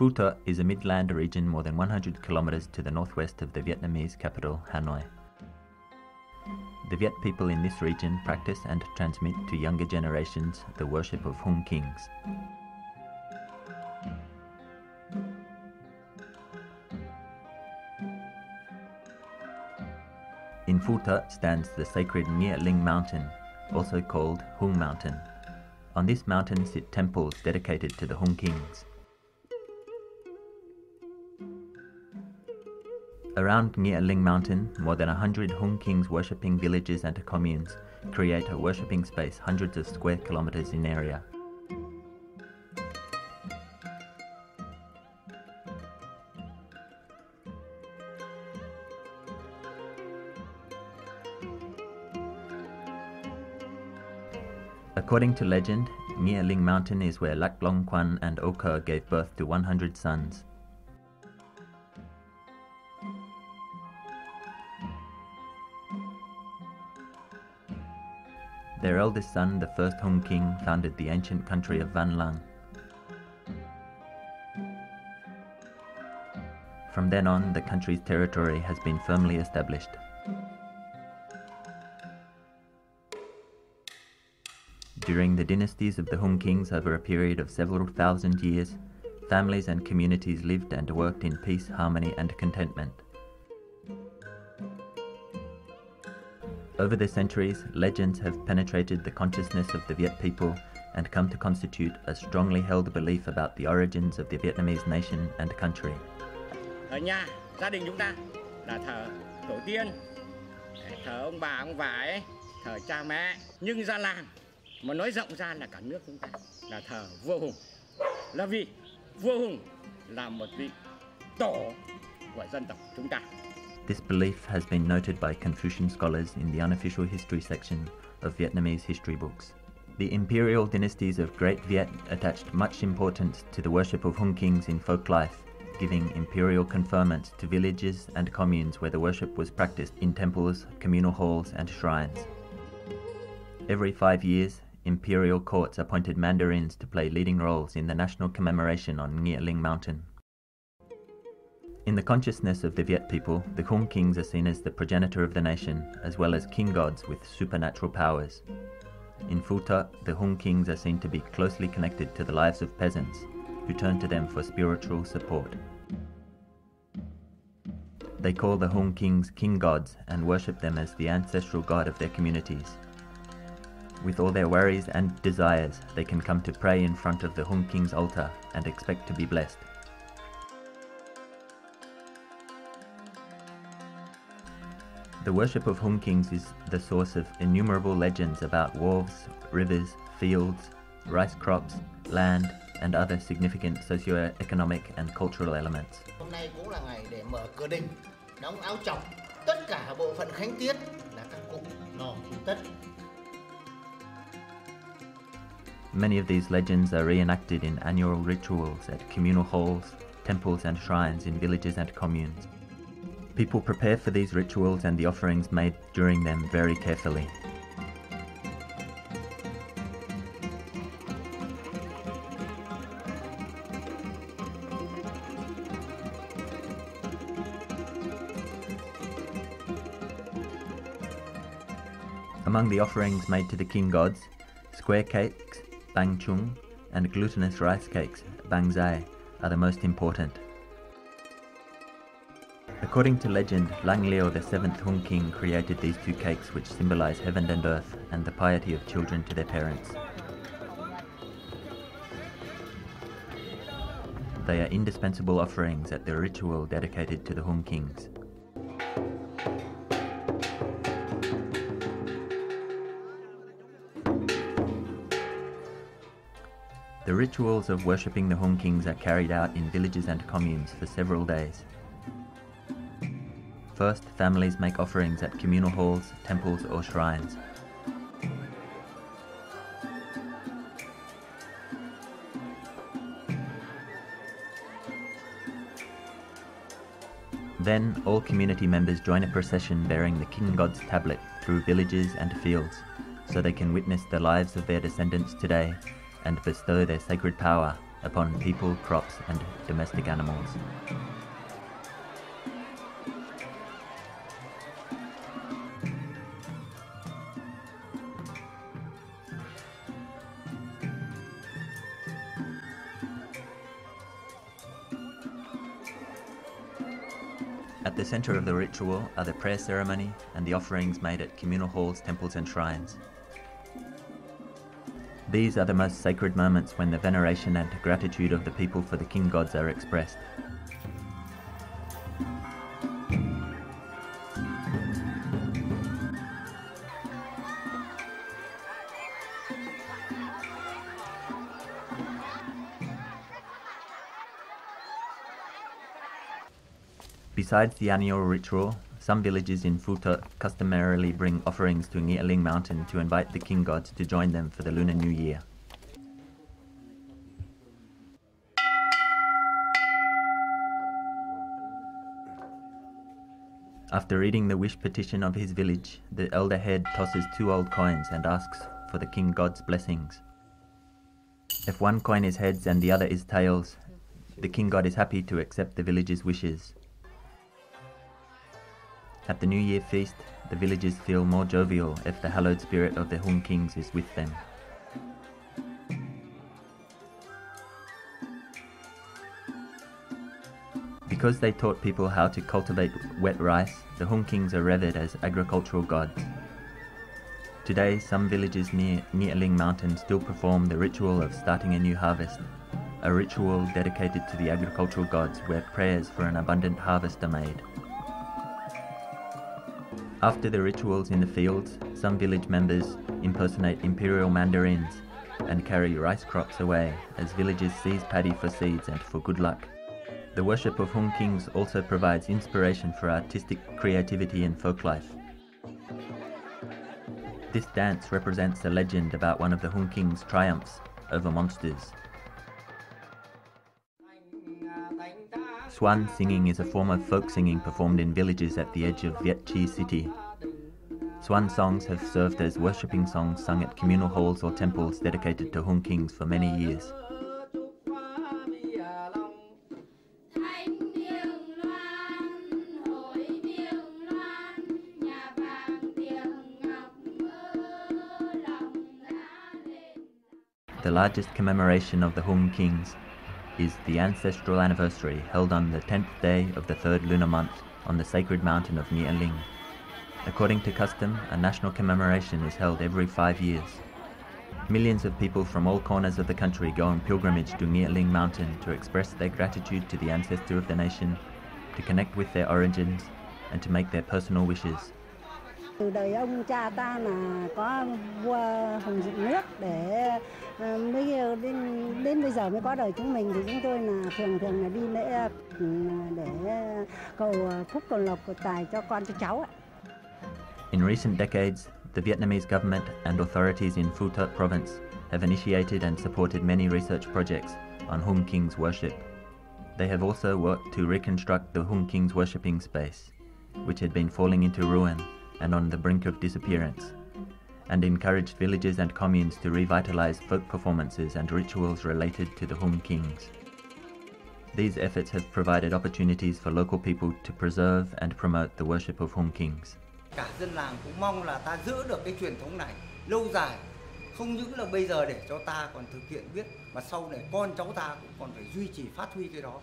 Phu Tho is a midland region more than 100 kilometers to the northwest of the Vietnamese capital, Hanoi. The Viet people in this region practice and transmit to younger generations the worship of Hung kings. In Phu Tho stands the sacred Nghĩa Linh Mountain, also called Hung Mountain. On this mountain sit temples dedicated to the Hung kings. Around Nghĩa Linh Mountain, more than 100 Hung kings worshipping villages and communes create a worshipping space hundreds of square kilometers in area. According to legend, Nghĩa Linh Mountain is where Lac Long Quan and O Cơ gave birth to 100 sons. Their eldest son, the first Hung king, founded the ancient country of Van Lang. From then on, the country's territory has been firmly established. During the dynasties of the Hung kings over a period of several thousand years, families and communities lived and worked in peace, harmony and contentment. Over the centuries, legends have penetrated the consciousness of the Viet people and come to constitute a strongly held belief about the origins of the Vietnamese nation and country. Ở nhà, gia đình chúng ta là thờ tổ tiên, thờ ông bà, ông vải, thờ cha mẹ. Nhưng ra làng, mà nói rộng ra là cả nước chúng ta là thờ vua Hùng. Là vì vua Hùng là một vị tổ của dân tộc chúng ta. This belief has been noted by Confucian scholars in the unofficial history section of Vietnamese history books. The imperial dynasties of Great Viet attached much importance to the worship of Hung kings in folk life, giving imperial conferments to villages and communes where the worship was practiced in temples, communal halls and shrines. Every 5 years, imperial courts appointed mandarins to play leading roles in the national commemoration on Nghĩa Linh Mountain. In the consciousness of the Viet people, the Hung kings are seen as the progenitor of the nation, as well as king gods with supernatural powers. In Phu Tho, the Hung kings are seen to be closely connected to the lives of peasants, who turn to them for spiritual support. They call the Hung kings king gods and worship them as the ancestral god of their communities. With all their worries and desires, they can come to pray in front of the Hung king's altar and expect to be blessed. The worship of Hung kings is the source of innumerable legends about wharves, rivers, fields, rice crops, land, and other significant socio-economic and cultural elements. Hôm nay cũng là ngày để mở cửa đình, đóng áo chọc, tất cả bộ phận khánh tiết là các cụ lò thủ tất. Many of these legends are reenacted in annual rituals at communal halls, temples and shrines in villages and communes. People prepare for these rituals and the offerings made during them very carefully. Among the offerings made to the king gods, square cakes, bang chung, and glutinous rice cakes, bang zai, are the most important. According to legend, Lang Leo, the 7th Hung king, created these two cakes which symbolize heaven and earth and the piety of children to their parents. They are indispensable offerings at the ritual dedicated to the Hung kings. The rituals of worshipping the Hung kings are carried out in villages and communes for several days. First, families make offerings at communal halls, temples or shrines. Then, all community members join a procession bearing the King God's tablet through villages and fields, so they can witness the lives of their descendants today and bestow their sacred power upon people, crops, and domestic animals. At the center of the ritual are the prayer ceremony and the offerings made at communal halls, temples, and shrines. These are the most sacred moments when the veneration and gratitude of the people for the king gods are expressed. Besides the annual ritual, some villages in Phu Tho customarily bring offerings to Nghĩa Linh mountain to invite the king gods to join them for the Lunar New Year. After reading the wish petition of his village, the elder head tosses 2 old coins and asks for the king god's blessings. If one coin is heads and the other is tails, the king god is happy to accept the village's wishes. At the New Year feast, the villagers feel more jovial if the hallowed spirit of the Hung kings is with them. Because they taught people how to cultivate wet rice, the Hung kings are revered as agricultural gods. Today, some villages near Nghĩa Linh mountain still perform the ritual of starting a new harvest, a ritual dedicated to the agricultural gods where prayers for an abundant harvest are made. After the rituals in the fields, some village members impersonate imperial mandarins and carry rice crops away as villagers seize paddy for seeds and for good luck. The worship of Hung kings also provides inspiration for artistic creativity and folklife. This dance represents a legend about one of the Hung kings' triumphs over monsters. Swan singing is a form of folk singing performed in villages at the edge of Viet Chi city. Swan songs have served as worshipping songs sung at communal halls or temples dedicated to Hung kings for many years. The largest commemoration of the Hung kings is the ancestral anniversary held on the 10th day of the 3rd lunar month on the sacred mountain of Nghĩa Linh. According to custom, a national commemoration is held every 5 years. Millions of people from all corners of the country go on pilgrimage to Nghĩa Linh mountain to express their gratitude to the ancestor of the nation, to connect with their origins, and to make their personal wishes. Từ đời ông cha ta là có vua Hùng dựng nước để mới đến bây giờ mới có đời chúng mình, thì chúng tôi là thường là đi lễ để cầu phúc cầu lộc cầu tài cho con cho cháu. In recent decades, the Vietnamese government and authorities in Phu Tho province have initiated and supported many research projects on Hung kings worship. They have also worked to reconstruct the Hung kings worshipping space, which had been falling into ruin and on the brink of disappearance, and encouraged villages and communes to revitalize folk performances and rituals related to the Hung kings. These efforts have provided opportunities for local people to preserve and promote the worship of Hung kings. Cả dân làng cũng mong là ta giữ được cái truyền thống này lâu dài, không những là bây giờ để cho ta còn thực hiện biết, mà sau này con cháu ta cũng còn phải duy trì phát huy cái đó.